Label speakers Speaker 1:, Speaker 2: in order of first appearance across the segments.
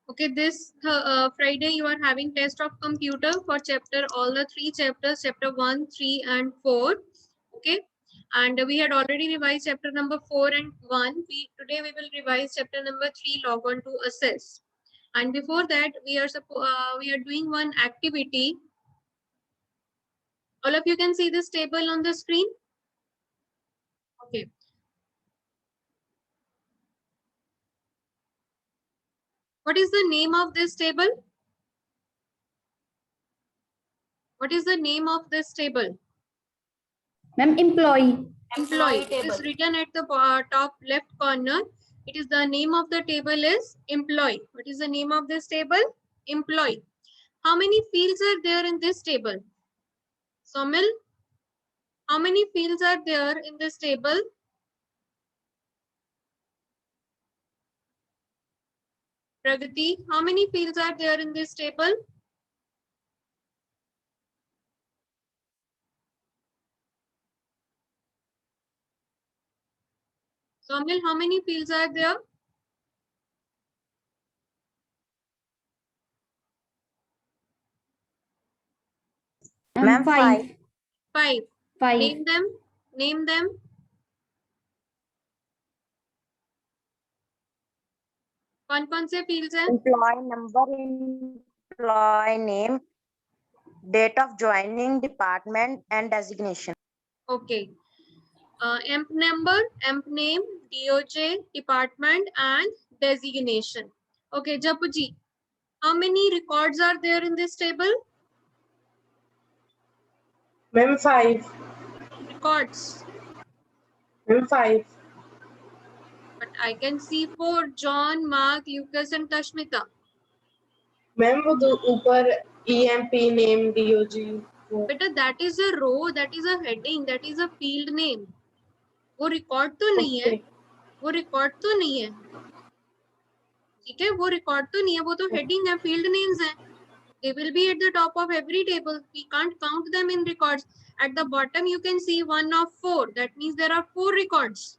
Speaker 1: Okay, this Friday you are having test of computer for chapter, all the 3 chapters, chapter 1, 3 and 4. Okay, and we had already revised chapter number 4 and 1. Today we will revise chapter number 3, log on to assess. And before that we are doing one activity. All of you can see this table on the screen. Okay. What is the name of this table? What is the name of this table?
Speaker 2: Ma'am, employee.
Speaker 1: Employee. It is written at the top left corner. It is the name of the table is employee. What is the name of this table? Employee. How many fields are there in this table? Somil, how many fields are there in this table? Pragati, how many fields are there in this table? Somil, how many fields are there?
Speaker 2: Ma'am, 5.
Speaker 1: 5.
Speaker 2: 5.
Speaker 1: Name them. Name them. कौन-कौन से fields हैं?
Speaker 3: Employee number, employee name, date of joining, department and designation.
Speaker 1: Okay. Emp number, emp name, DOJ, department and designation. Okay, Japuji, how many records are there in this table?
Speaker 4: Ma'am, 5.
Speaker 1: Records.
Speaker 4: Ma'am, 5.
Speaker 1: But I can see 4. John, Mark, Lucas and Tashmita.
Speaker 4: Ma'am, वो दो ऊपर EMP name DOG.
Speaker 1: Beta, that is a row, that is a heading, that is a field name. वो record तो नहीं है. वो record तो नहीं है. ठीक है, वो record तो नहीं है, वो तो heading है, field names है. They will be at the top of every table. We can't count them in records. At the bottom, you can see 1 of 4. That means there are 4 records.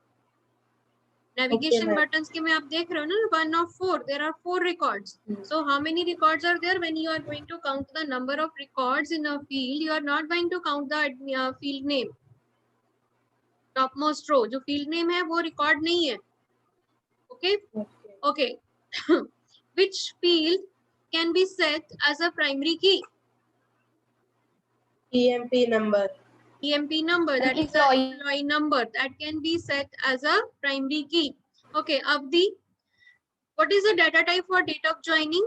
Speaker 1: Navigation buttons के में आप देख रहे हो ना, 1 of 4. There are 4 records. So how many records are there? When you are going to count the number of records in a field, you are not going to count the field name. Topmost row, जो field name है, वो record नहीं है. Okay? Okay. Which field can be set as a primary key?
Speaker 4: EMP number.
Speaker 1: EMP number, that is the employee number that can be set as a primary key. Okay, Avdi, what is the data type for date of joining?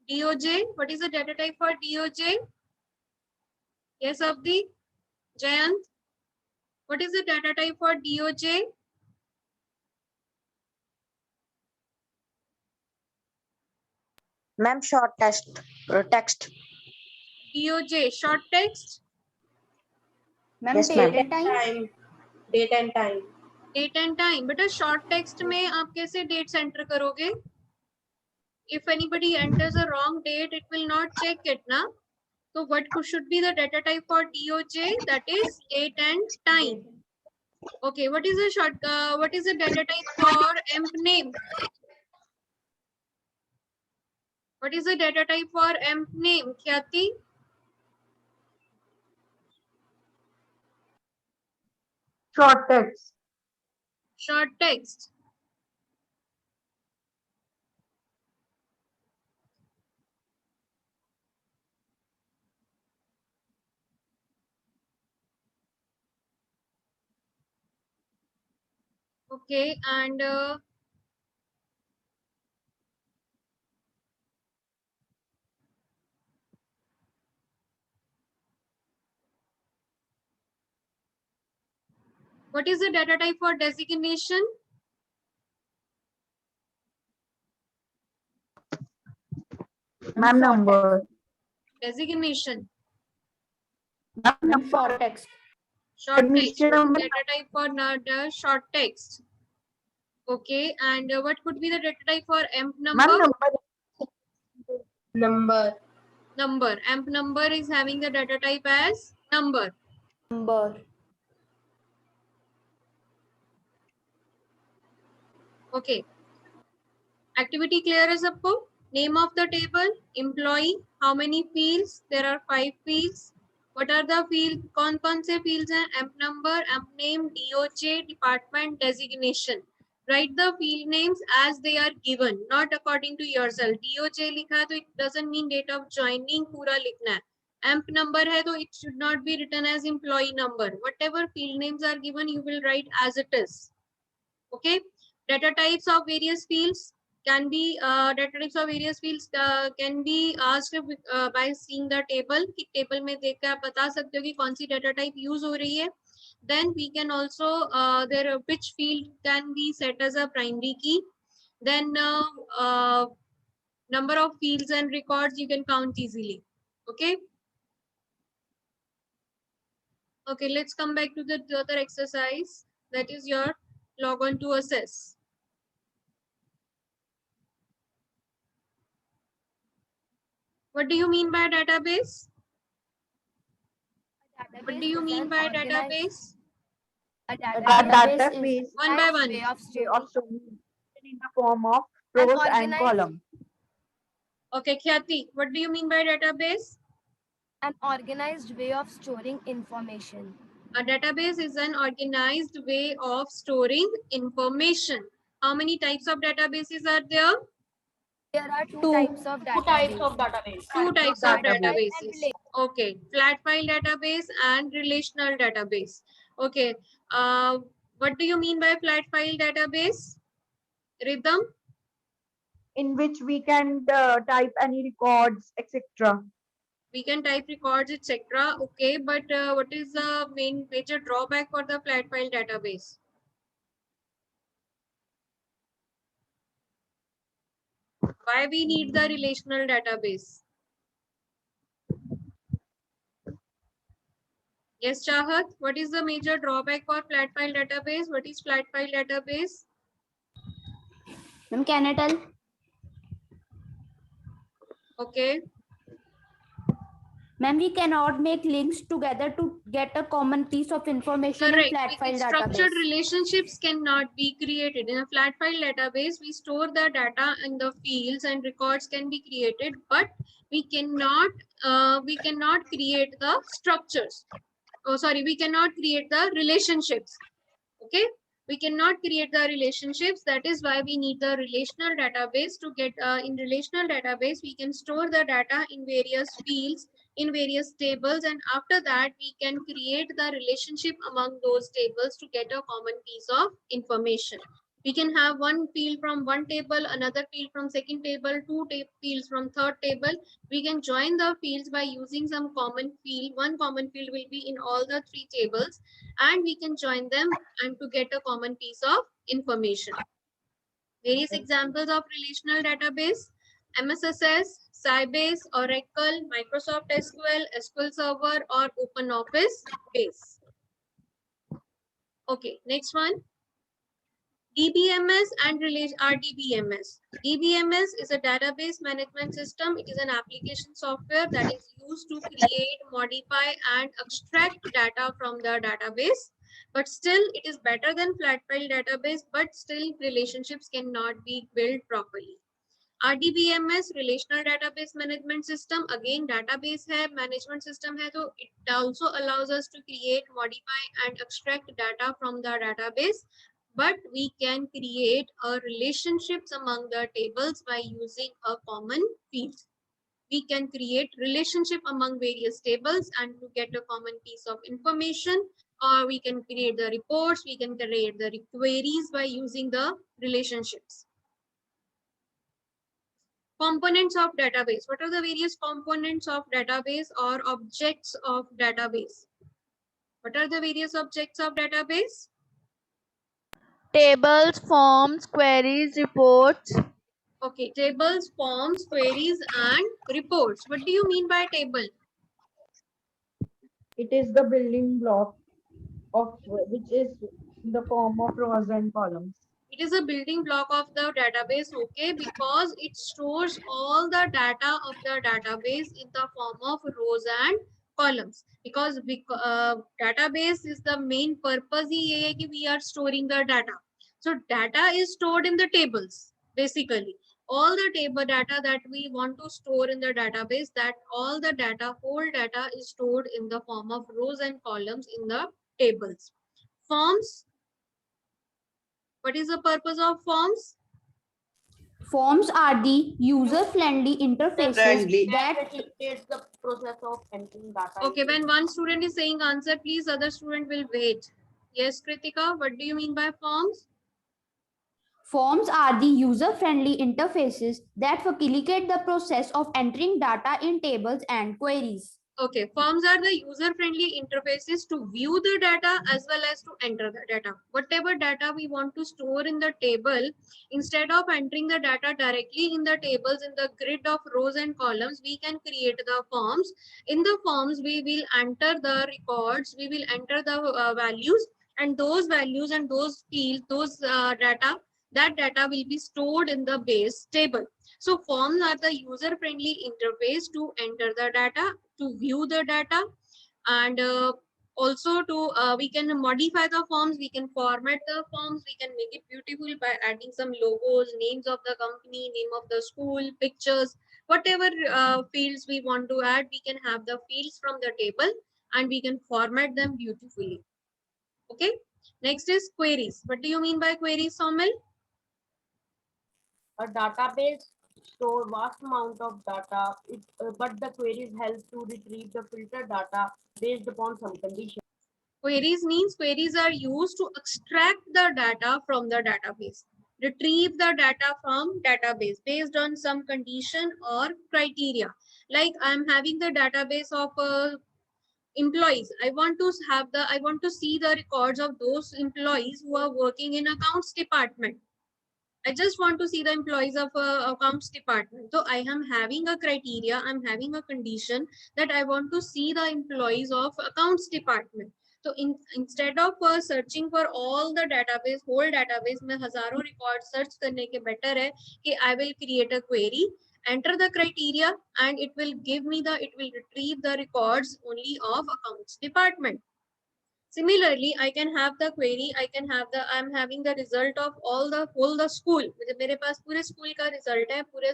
Speaker 1: DOJ, what is the data type for DOJ? Yes, Avdi. Jayant, what is the data type for DOJ?
Speaker 3: Ma'am, short text.
Speaker 1: DOJ, short text.
Speaker 2: Ma'am,
Speaker 3: Yes,
Speaker 2: date
Speaker 3: ma'am.
Speaker 2: and time.
Speaker 4: Date and time.
Speaker 1: Date and time. But a short text में आप कैसे dates enter करोगे? If anybody enters a wrong date, it will not check it, na? So what should be the data type for DOJ? That is date and time. Okay, what is the data type for emp name? What is the data type for emp name, Khyati?
Speaker 3: Short text.
Speaker 1: Short text. Okay, and what is the data type for designation?
Speaker 3: Ma'am, number.
Speaker 1: Designation.
Speaker 2: Ma'am, short text.
Speaker 1: Short text.
Speaker 3: Admission number.
Speaker 1: Data type for the short text. Okay, and what could be the data type for emp number?
Speaker 3: Ma'am,
Speaker 4: Number.
Speaker 1: Number. Emp number is having the data type as number. Okay. Activity clear है सबको? Name of the table, employee, how many fields? There are 5 fields. What are the fields? कौन से fields हैं? Amp number, amp name, DOJ, department, designation. Write the field names as they are given, not according to yourself. DOJ लिखा है तो it doesn't mean date of joining पूरा लिखना है. Amp number है तो it should not be written as employee number. Whatever field names are given, you will write as it is. Okay. Data types of various fields can be can be asked by seeing the table. कि table में देख कर आप बता सकते हो कि कौन सी data type use हो रही है. Then we can also which field can be set as a primary key. Then number of fields and records you can count easily. Okay. Okay, let's come back to the other exercise. That is your log on to assess. What do you mean by database? What do you mean by database?
Speaker 2: A
Speaker 3: database is
Speaker 1: One by one.
Speaker 2: way of
Speaker 3: way of
Speaker 2: storing.
Speaker 3: storing in the form of rows and
Speaker 2: organized-
Speaker 3: columns.
Speaker 1: Okay, Khyati, what do you mean by database?
Speaker 2: An organized way of storing information.
Speaker 1: A database is an organized way of storing information. How many types of databases are there?
Speaker 2: There are two types of database.
Speaker 1: Two types of
Speaker 3: Database.
Speaker 1: databases. Okay, flat file database and relational database. Okay, what do you mean by flat file database? Rhythm?
Speaker 3: In which we can type any records, etc.
Speaker 1: We can type records, etc. Okay, but what is the major drawback for the flat file database? Why we need the relational database? Yes, Chahat, what is the major drawback for flat file database? What is flat file database?
Speaker 2: Ma'am, can I tell?
Speaker 1: Okay,
Speaker 2: Ma'am, we cannot make links together to get a common piece of information
Speaker 1: correct.
Speaker 2: in flat file
Speaker 1: Structured
Speaker 2: database.
Speaker 1: relationships cannot be created. In a flat file database, we store the data and the fields and records can be created, but we cannot create the structures. Oh, sorry, we cannot create the relationships. Okay, we cannot create the relationships. That is why we need the relational database to get in relational database we can store the data in various fields, in various tables, and after that we can create the relationship among those tables to get a common piece of information. We can have one field from one table, another field from second table, two fields from third table. We can join the fields by using some common field. One common field will be in all the three tables, and we can join them and to get a common piece of information. Various examples of relational database: MS Access, Sybase, Oracle, Microsoft SQL, SQL Server, or OpenOffice Base. Okay, next one. DBMS and RDBMS. DBMS is a database management system. It is an application software that is used to create, modify, and extract data from the database. But still, it is better than flat file database, but still relationships cannot be built properly. RDBMS, relational database management system, again database hai, management system hai, so it also allows us to create, modify, and extract data from the database. But we can create relationships among the tables by using a common field. We can create relationship among various tables and to get a common piece of information, or we can create the reports, we can create the queries by using the relationships. Components of database. What are the various components of database or objects of database? What are the various objects of database?
Speaker 5: Tables, forms, queries, reports.
Speaker 1: Okay, tables, forms, queries, and reports. What do you mean by table?
Speaker 3: It is the building block of which is in the form of rows and columns.
Speaker 1: It is a building block of the database, okay, because it stores all the data of the database in the form of rows and columns. Because database is the main purpose ही ये है कि we are storing the data. So data is stored in the tables basically. all the table data that we want to store in the database, that all the data, whole data is stored in the form of rows and columns in the tables. Forms. What is the purpose of forms?
Speaker 2: Forms are the user-friendly interfaces
Speaker 6: Friendly.
Speaker 2: that
Speaker 6: facilitates the process of entering data.
Speaker 1: Okay, when one student is saying answer, please other student will wait. Yes, Kritika, what do you mean by forms?
Speaker 2: Forms are the user-friendly interfaces that facilitate the process of entering data in tables and queries.
Speaker 1: Okay, forms are the user-friendly interfaces to view the data as well as to enter the data. Whatever data we want to store in the table, instead of entering the data directly in the tables in the grid of rows and columns, we can create the forms. In the forms, we will enter the records, we will enter the values, and those values and those fields, those data, that data will be stored in the base table. So forms are the user-friendly interface to enter the data, to view the data, and also to we can modify the forms, we can format the forms, we can make it beautiful by adding some logos, names of the company, name of the school, pictures, whatever fields we want to add, we can have the fields from the table and we can format them beautifully. Okay, next is queries. What do you mean by queries, Somil?
Speaker 6: A database store vast amount of data, but the queries help to retrieve the filtered data based upon some conditions.
Speaker 1: Queries means queries are used to extract the data from the database, retrieve the data from database based on some condition or criteria. Like I'm having the database of employees. I want to see the records of those employees who are working in accounts department. I just want to see the employees of accounts department. So I am having a criteria, I'm having a condition that I want to see the employees of accounts department. So instead of searching for all the database, whole database में हजारों records search करने के better है कि I will create a query, enter the criteria, and it will retrieve the records only of accounts department. Similarly, I can have the query, I'm having the result of all the whole the school. मेरे पास पूरे school का result है, पूरे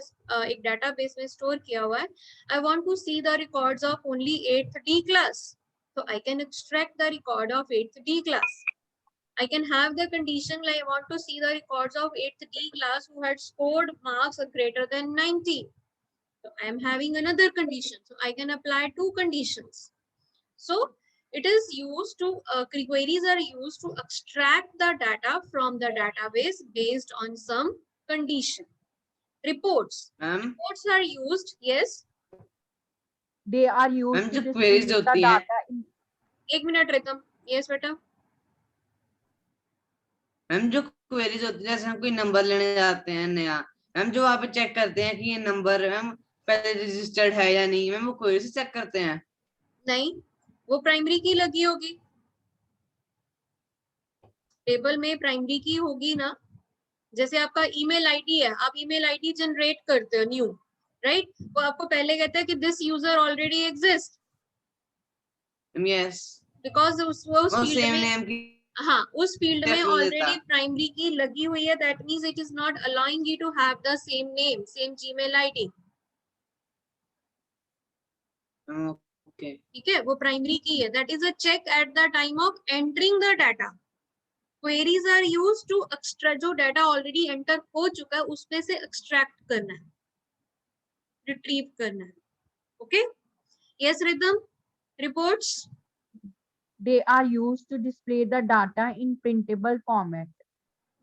Speaker 1: एक database में store किया हुआ है. I want to see the records of only 8th D class. So I can extract the record of 8th D class. I can have the condition like I want to see the records of 8th D class who had scored marks greater than 90. So I am having another condition. So I can apply two conditions. So it is used to, queries are used to extract the data from the database based on some condition. Reports. Reports are used, yes.
Speaker 3: They are used to
Speaker 6: जो
Speaker 3: display
Speaker 6: queries
Speaker 3: the
Speaker 6: होती हैं,
Speaker 3: data in
Speaker 1: एक minute Ritam, yes बेटा.
Speaker 6: Ma'am जो queries होती है, जैसे हम कोई नंबर लेने जाते हैं नया, मैम जो वहाँ पे चेक करते हैं कि ये नंबर मैम पहले रजिस्टर्ड है या नहीं, मैम वो क्वेरी से चेक करते हैं.
Speaker 1: नहीं, वो प्राइमरी की लगी होगी, टेबल में प्राइमरी की होगी ना. जैसे आपका ईमेल आईडी है, आप ईमेल आईडी जनरेट करते हो न्यू, राइट? वो आपको पहले कहता है कि this user already exist.
Speaker 6: Yes,
Speaker 1: because उस फील्ड
Speaker 6: सेम
Speaker 1: में,
Speaker 6: नेम की,
Speaker 1: हाँ, उस फील्ड में
Speaker 6: Definitely
Speaker 1: ऑलरेडी
Speaker 6: था.
Speaker 1: प्राइमरी की लगी हुई है. That means it is not allowing you to have the same name, same Gmail ID.
Speaker 6: Okay,
Speaker 1: ठीक है, वो प्राइमरी की है. That is a check at the time of entering the data. Queries are used to extract, जो data already enter हो चुका है उसमें से एक्सट्रैक्ट करना है, रिट्रीव करना है. Okay, yes rhythm. Reports.
Speaker 3: they are used to display the data in printable format.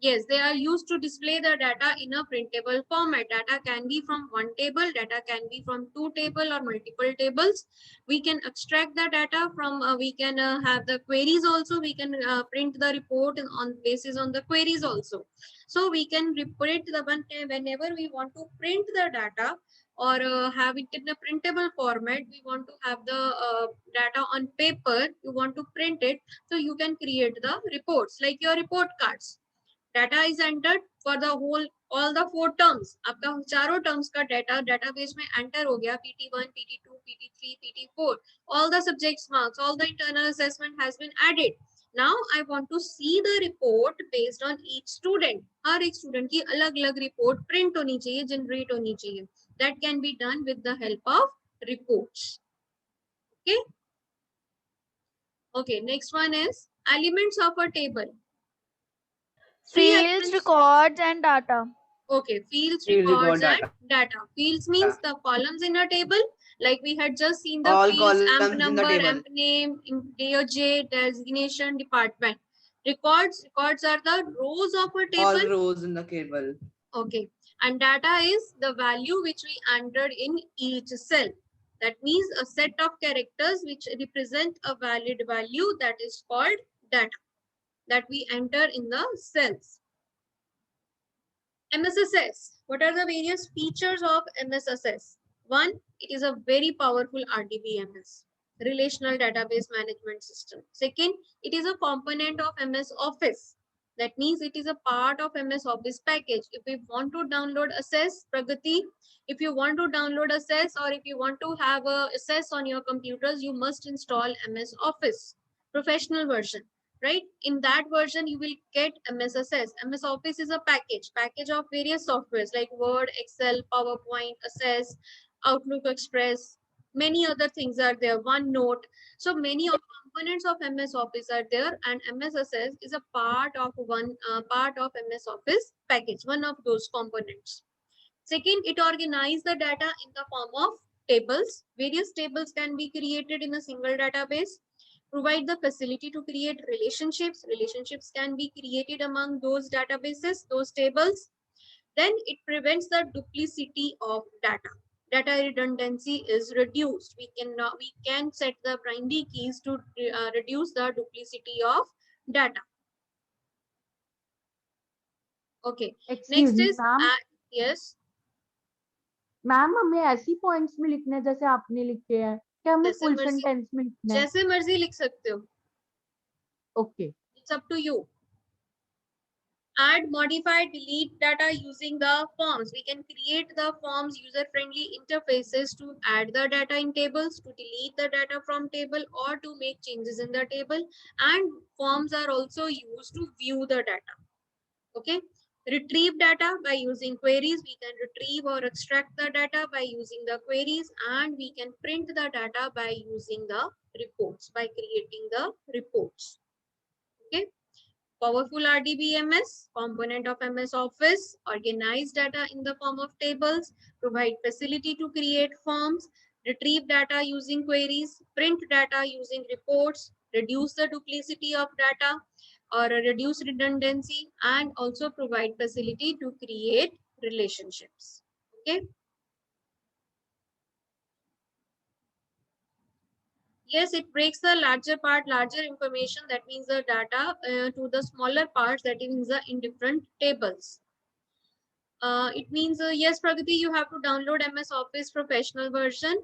Speaker 1: Yes, they are used to display the data in a printable format. Data can be from one table, data can be from two tables or multiple tables. We can extract the data from, we can have the queries also. We can print the report on basis on the queries also. So we can print the one whenever we want to print the data or have it in a printable format. We want to have the data on paper, you want to print it. So you can create the reports like your report cards. Data is entered for the whole, all the 4 terms. आपका चारों terms का data database में enter हो गया. PT1, PT2, PT3, PT4. All the subjects marks, all the internal assessment has been added. Now I want to see the report based on each student. हर एक student की अलग अलग report print होनी चाहिए, generate होनी चाहिए. That can be done with the help of reports. Okay. Okay. Next one is elements of a table. Three
Speaker 5: Fields,
Speaker 1: elements.
Speaker 5: records, and data.
Speaker 1: Okay, fields,
Speaker 6: Field,
Speaker 1: records,
Speaker 6: record,
Speaker 1: and data. Fields means the columns in a table, like we had just seen the
Speaker 6: All
Speaker 1: fields, AMP
Speaker 6: columns in the
Speaker 1: number,
Speaker 6: table.
Speaker 1: AMP name, DOJ, designation, department. Records are the rows of a
Speaker 6: All
Speaker 1: table.
Speaker 6: rows in the table.
Speaker 1: Okay, and data is the value which we entered in each cell. That means a set of characters which represent a valid value, that is called data, that we enter in the cells. MSSS. What are the various features of MSSS? One, it is a very powerful RDBMS, Relational Database Management System. Second, it is a component of MS Office. That means it is a part of MS Office package. If we want to download Access, Pragati, if you want to download Access or if you want to have a Access on your computers, you must install MS Office, professional version. Right, in that version you will get MSSS. MS Office is a package of various softwares like Word, Excel, PowerPoint, Access, Outlook Express, many other things are there, OneNote. So many of components of MS Office are there, and MSSS is a part of MS Office package, one of those components. Second, it organizes the data in the form of tables. Various tables can be created in a single database. Provide the facility to create relationships. Relationships can be created among those databases, those tables. Then it prevents the duplicity of data. Data redundancy is reduced. We can set the primary keys to reduce the duplicity of data. Okay.
Speaker 3: Excuse
Speaker 1: Next
Speaker 3: me,
Speaker 1: is
Speaker 3: ma'am.
Speaker 1: yes.
Speaker 3: Ma'am हमें ऐसी points में लिखने हैं जैसे आपने लिखे हैं, क्या हमें
Speaker 1: जैसे
Speaker 3: फुल
Speaker 1: मर्जी
Speaker 3: सेंटेंस में लिखना है?
Speaker 1: जैसे मर्जी लिख सकते हो.
Speaker 3: Okay.
Speaker 1: It's up to you. Add, modify, delete data using the forms. We can create the forms user-friendly interfaces to add the data in tables, to delete the data from table, or to make changes in the table. And forms are also used to view the data. Okay. Retrieve data by using queries. We can retrieve or extract the data by using the queries, and we can print the data by using the reports, by creating the reports. Okay. Powerful RDBMS, component of MS Office, organize data in the form of tables, provide facility to create forms, retrieve data using queries, print data using reports, reduce the duplicity of data or reduce redundancy, and also provide facility to create relationships. Okay. Yes, it breaks the larger part, larger information, that means the data, to the smaller parts, that means in different tables. It means, yes, Pragati, you have to download MS Office professional version.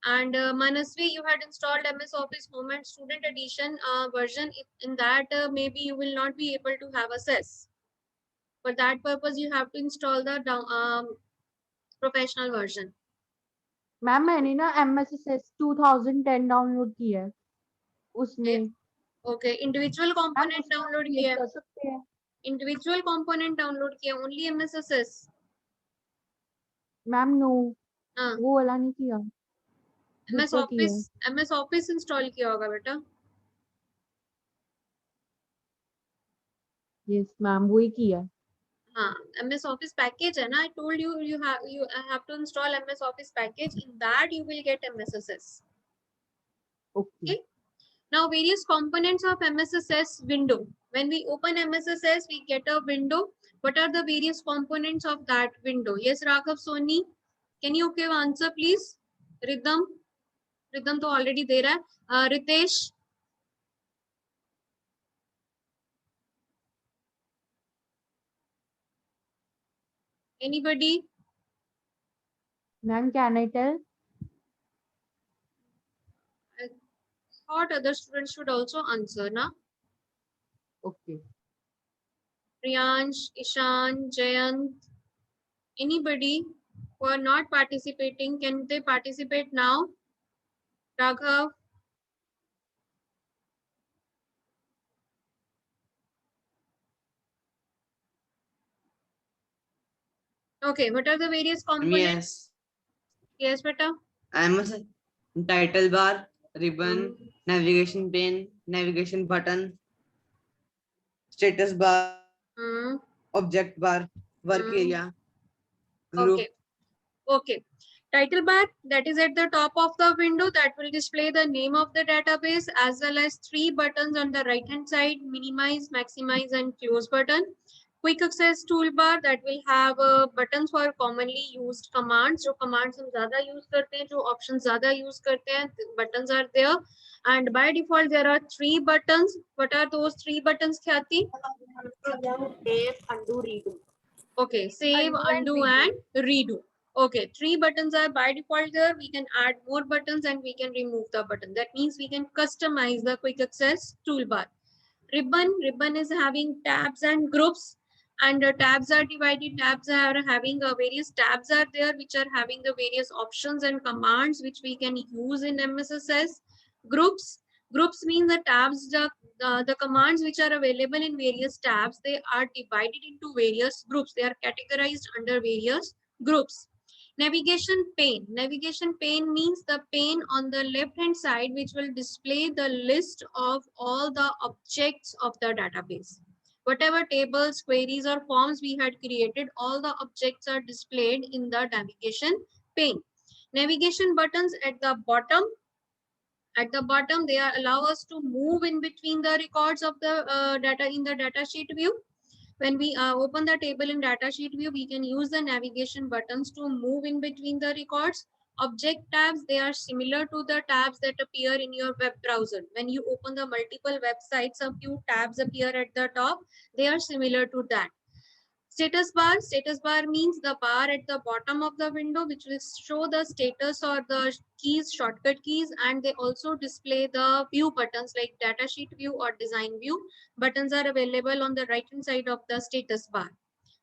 Speaker 1: And Manasvi, you had installed MS Office Home and Student Edition version. In that, maybe you will not be able to have access. For that purpose, you have to install the professional version.
Speaker 3: Ma'am मैंने ना MSSS 2010 download किया है उसमें.
Speaker 1: Okay, individual component download किया.
Speaker 3: कर सकते हैं.
Speaker 1: Individual component download किया, only MSSS.
Speaker 3: मैम नो,
Speaker 1: हाँ.
Speaker 3: वो वाला नहीं किया.
Speaker 1: MS Office इंस्टॉल किया होगा बेटा.
Speaker 3: यस मैम, वही किया.
Speaker 1: हाँ, MS Office package है ना. I told you you have to install MS Office package. In that you will get MSSS.
Speaker 3: Okay.
Speaker 1: Now various components of MSSS window. When we open MSSS, we get a window. What are the various components of that window? Yes, Raghav, Soni, can you give answer please? Rhythm तो already दे रहा है. Ritesh. Anybody?
Speaker 3: Ma'am, can I tell?
Speaker 1: I thought other students should also answer, na?
Speaker 3: Okay.
Speaker 1: Priyansh, Ishan, Jayant, anybody who are not participating, can they participate now? Raghav? Okay, what are the various components? Yes, beta.
Speaker 6: MS title bar, ribbon, navigation pane, navigation button, status bar,
Speaker 1: Hmm.
Speaker 6: object bar, work area, group.
Speaker 1: Okay. Okay. Title bar, that is at the top of the window, that will display the name of the database as well as 3 buttons on the right hand side, minimize, maximize and close button. Quick access toolbar, that will have buttons for commonly used commands. जो commands हम ज़्यादा use करते हैं, जो options ज़्यादा use करते हैं, buttons are there. And by default there are 3 buttons. What are those 3 buttons, Khyati?
Speaker 2: Save, undo, redo.
Speaker 1: Okay, save, undo and redo. Okay, 3 buttons are by default there. We can add more buttons and we can remove the button. That means we can customize the quick access toolbar. Ribbon is having tabs and groups, and the tabs are divided. Tabs are having various tabs are there which are having the various options and commands which we can use in MSSS. Groups mean the tabs, the commands which are available in various tabs, they are divided into various groups. They are categorized under various groups. Navigation pane. Navigation pane means the pane on the left hand side which will display the list of all the objects of the database. Whatever tables, queries or forms we had created, all the objects are displayed in the navigation pane. Navigation buttons at the bottom. At the bottom, they allow us to move in between the records of the data in the datasheet view. When we open the table in datasheet view, we can use the navigation buttons to move in between the records. Object tabs, they are similar to the tabs that appear in your web browser. When you open the multiple websites, a few tabs appear at the top. They are similar to that. Status bar means the bar at the bottom of the window which will show the status or the keys, shortcut keys, and they also display the view buttons like datasheet view or design view. Buttons are available on the right hand side of the status bar.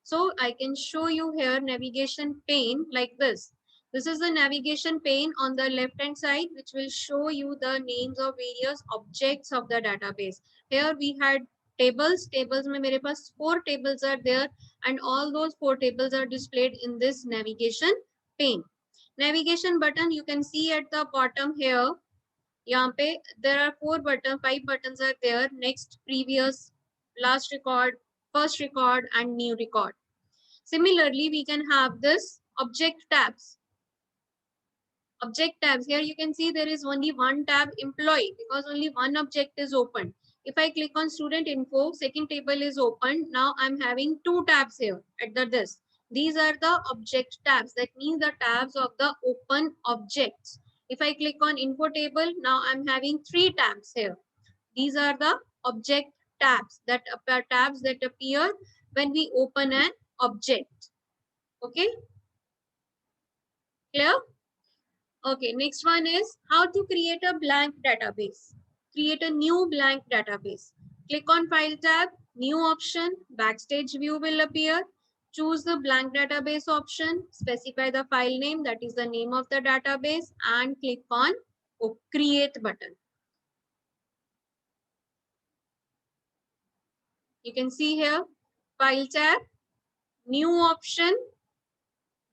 Speaker 1: So I can show you here navigation pane like this. This is the navigation pane on the left hand side which will show you the names of various objects of the database. Here we had tables. Tables mein mere paas 4 tables are there, and all those 4 tables are displayed in this navigation pane. Navigation button you can see at the bottom here. यहाँ पे there are 5 buttons are there. Next, previous, last record, first record and new record. Similarly, we can have this object tabs. Object tabs, here you can see there is only one tab employee because only one object is open. If I click on student info, second table is open. Now I'm having 2 tabs here at this. These are the object tabs. That means the tabs of the open objects. If I click on info table, now I'm having 3 tabs here. These are the object tabs that appear when we open an object. Okay, clear? Okay, next one is how to create a blank database. Create a new blank database. Click on File tab, New option, Backstage view will appear. Choose the blank database option, specify the file name, that is the name of the database, and click on Create button. You can see here, File tab, New option,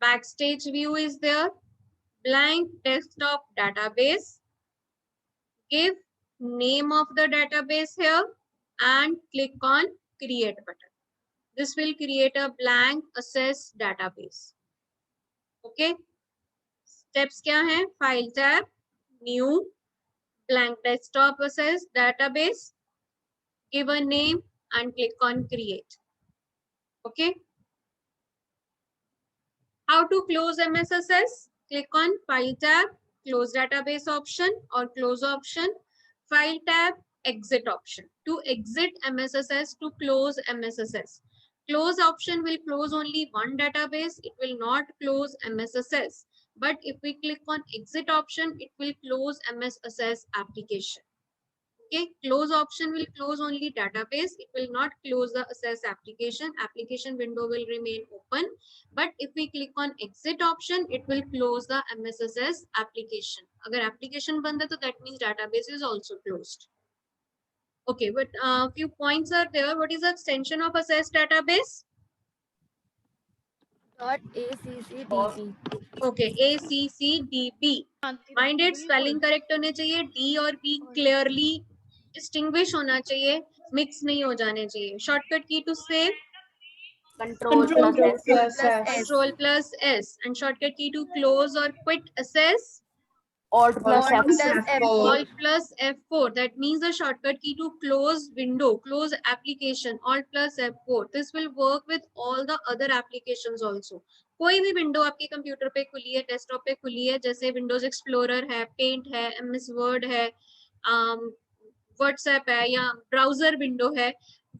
Speaker 1: Backstage view is there, blank desktop database. Give name of the database here and click on Create button. This will create a blank access database. Okay. Steps क्या हैं? File tab, New, blank desktop access database. Give a name and click on Create. Okay. How to close MSSS? Click on File tab, Close database option or Close option. File tab, Exit option. To exit MSSS, to close MSSS. Close option will close only one database. It will not close MSSS. But if we click on Exit option, it will close MSSS application. Okay, close option will close only database. It will not close the access application. Application window will remain open. But if we click on exit option, it will close the MSSS application. Agar application band hai, to that means database is also closed. Okay, but few points are there. What is the extension of access database?
Speaker 2: Not ACCDB.
Speaker 1: Okay ACCDB. Mind it, spelling correct होने चाहिए, D और be clearly distinguish होना चाहिए, mix नहीं हो जाने चाहिए. Shortcut key to save
Speaker 2: Control
Speaker 4: Control
Speaker 2: plus
Speaker 4: plus
Speaker 2: S.
Speaker 4: S.
Speaker 1: Control plus S. And shortcut key to close or quit access
Speaker 2: Alt plus
Speaker 4: Alt
Speaker 2: F.
Speaker 4: plus F4.
Speaker 1: Alt plus F4. That means the shortcut key to close window, close application. Alt plus F4. This will work with all the other applications also. कोई भी window आपके computer पे खुली है, desktop पे खुली है, जैसे विंडोज एक्सप्लोरर है, पेंट है, MS वर्ड है, व्हाट्सएप है या ब्राउजर विंडो है,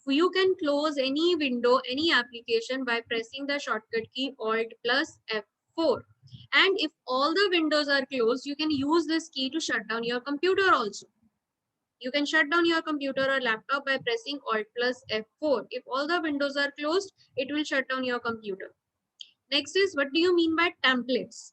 Speaker 1: you can close any window, any application by pressing the shortcut key Alt plus F4. And if all the windows are closed, you can use this key to shut down your computer also. You can shut down your computer or laptop by pressing Alt plus F4. If all the windows are closed, it will shut down your computer. Next is, what do you mean by templates?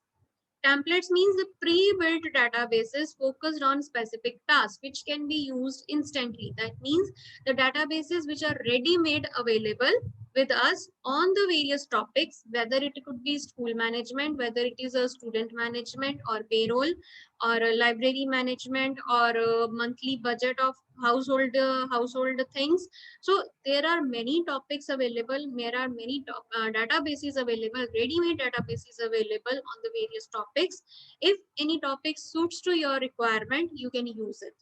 Speaker 1: Templates means the pre-built databases focused on specific tasks which can be used instantly. That means the databases which are ready-made available with us on the various topics, whether it could be school management, whether it is a student management or payroll or a library management or a monthly budget of household things. So there are many topics available, there are many databases available, ready-made databases available on the various topics. If any topic suits to your requirement, you can use it.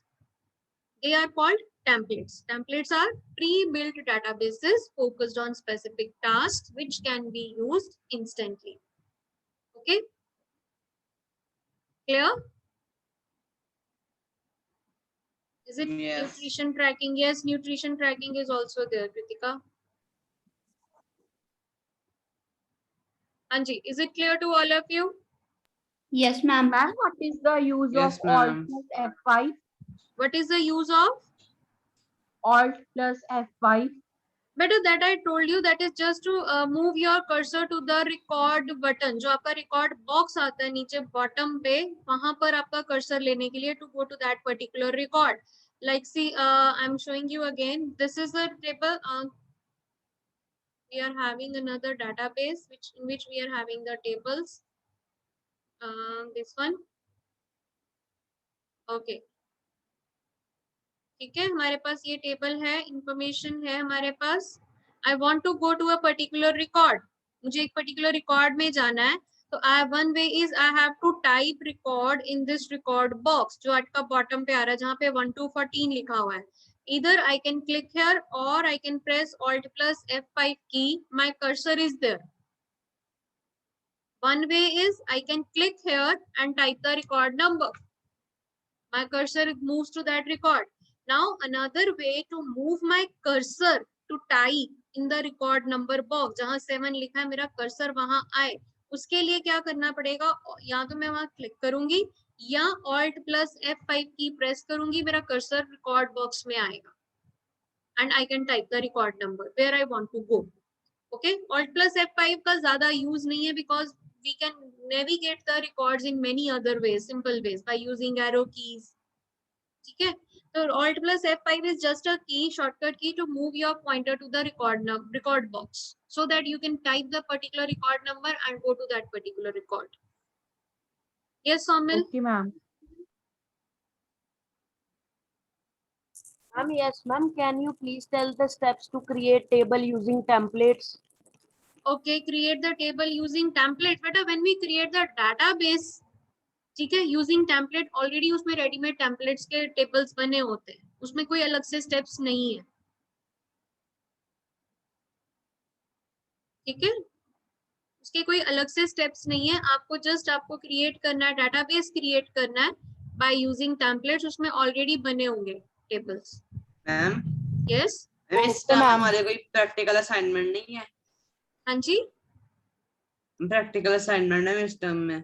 Speaker 1: They are called templates. Templates are pre-built databases focused on specific tasks which can be used instantly. Okay? Clear? Is it
Speaker 6: Yes.
Speaker 1: nutrition tracking? Yes, nutrition tracking is also there, Kritika. Anji, is it clear to all of you?
Speaker 2: Yes, ma'am.
Speaker 3: Ma'am, what is the use
Speaker 6: Yes,
Speaker 3: of Alt
Speaker 6: ma'am.
Speaker 3: plus F5?
Speaker 1: What is the use of?
Speaker 3: Alt plus F5.
Speaker 1: Better that I told you, that is just to move your cursor to the record button. जो आपका record box आता है नीचे bottom पे, वहाँ पर आपका cursor लेने के लिए to go to that particular record. Like see, I'm showing you again. This is a table. We are having another database in which we are having the tables. This one. Okay. ठीक है, हमारे पास ये table है, information है हमारे पास. I want to go to a particular record. मुझे एक पर्टिकुलर रिकॉर्ड में जाना है, तो I one way is I have to type record in this record box जो आपका बॉटम पे आ रहा है, जहाँ पे 1 to 14 लिखा हुआ है. Either I can click here or I can press Alt plus F5 key. My cursor is there. One way is I can click here and type the record number. My cursor moves to that record. Now another way to move my cursor to type in the record number box, जहाँ 7 लिखा है मेरा cursor वहां आए, उसके लिए क्या करना पड़ेगा? या तो मैं वहां क्लिक करूंगी या Alt plus F5 की प्रेस करूंगी, मेरा cursor record box में आएगा. And I can type the record number where I want to go. Okay, Alt plus F5 का ज्यादा use नहीं है because we can navigate the records in many other ways, simple ways, by using arrow keys. ठीक है, तो Alt plus F5 is just a key, shortcut key to move your pointer to the record box so that you can type the particular record number and go to that particular record. Yes, Somil?
Speaker 3: Okay, ma'am.
Speaker 5: Ma'am, yes, ma'am. Can you please tell the steps to create table using templates?
Speaker 1: Okay, create the table using template. But when we create the database, ठीक है, using template, already उसमें readymade templates के tables बने होते हैं, उसमें कोई अलग से स्टेप्स नहीं है. ठीक है, उसके कोई अलग से स्टेप्स नहीं है. आपको जस्ट आपको क्रिएट करना है, डाटाबेस क्रिएट करना है बाय यूजिंग टेम्पलेट्स. उसमें ऑलरेडी बने होंगे टेबल्स.
Speaker 6: मैम,
Speaker 1: यस,
Speaker 6: इस टाइम हमारे कोई प्रैक्टिकल असाइनमेंट नहीं है.
Speaker 1: हाँ जी,
Speaker 6: प्रैक्टिकल असाइनमेंट है इस टाइम में.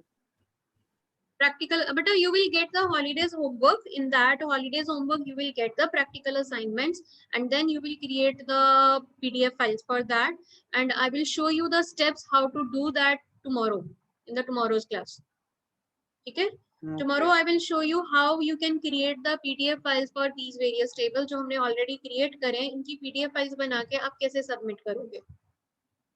Speaker 1: practical, but you will get the holidays homework. In that holidays homework you will get the practical assignments, and then you will create the PDF files for that, and I will show you the steps how to do that tomorrow in the tomorrow's class. Okay, tomorrow I will show you how you can create the PDF files for these various tables जो हमने already create करे हैं. इनकी PDF files बना के आप कैसे submit करोगे.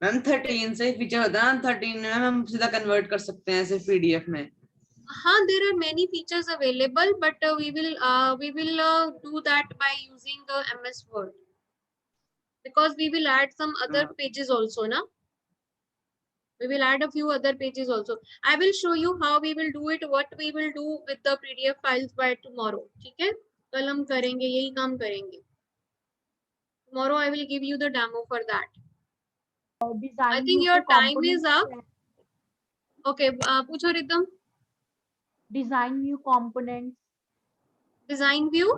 Speaker 6: मैम 13 से फीचर होता है ना, 13 में हम सीधा कन्वर्ट कर सकते हैं ऐसे पीडीएफ में।
Speaker 1: हाँ, there are many features available, but we will do that by using MS Word, because we will add some other pages also, na? We will add a few other pages also. I will show you how we will do it, what we will do with the PDF files by tomorrow. ठीक है? कल हम करेंगे, यही काम करेंगे. Tomorrow I will give you the demo for that.
Speaker 3: Design
Speaker 1: I think
Speaker 3: view
Speaker 1: your
Speaker 3: के
Speaker 1: time is up.
Speaker 3: components,
Speaker 1: Okay, पूछो rhythm.
Speaker 3: design view components,
Speaker 1: Design view.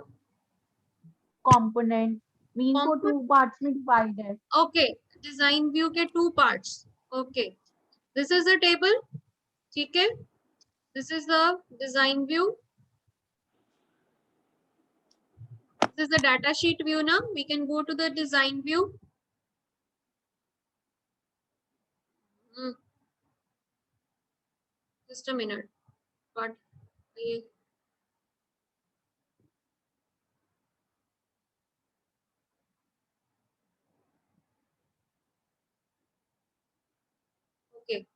Speaker 3: mean को two parts में divide है.
Speaker 1: Okay, design view के two parts. Okay, this is the table. ठीक है? This is the design view. This is the data sheet view now. We can go to the design view. Just a minute. What? Okay.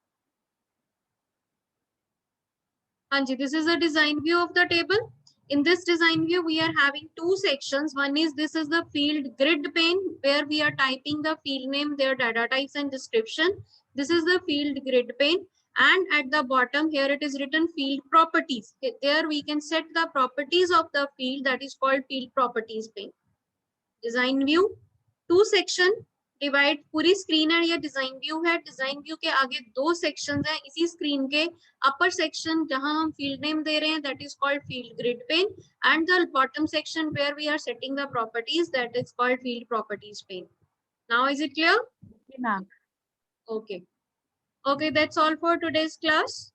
Speaker 1: Anji, this is the design view of the table. In this design view, we are having two sections. One is, this is the field grid pane where we are typing the field name, their data types and description. This is the field grid pane. And at the bottom here, it is written field properties. There we can set the properties of the field, that is called field properties pane. Design view, two section. Divide पूरी screen है, ये design view है. Design view के आगे दो sections हैं. इसी screen के अपर सेक्शन जहां हम फील्ड नेम दे रहे हैं, that is called field grid pane, and the bottom section where we are setting the properties, that is called field properties pane. Now is it clear?
Speaker 3: Okay, ma'am.
Speaker 1: Okay. Okay, that's all for today's class.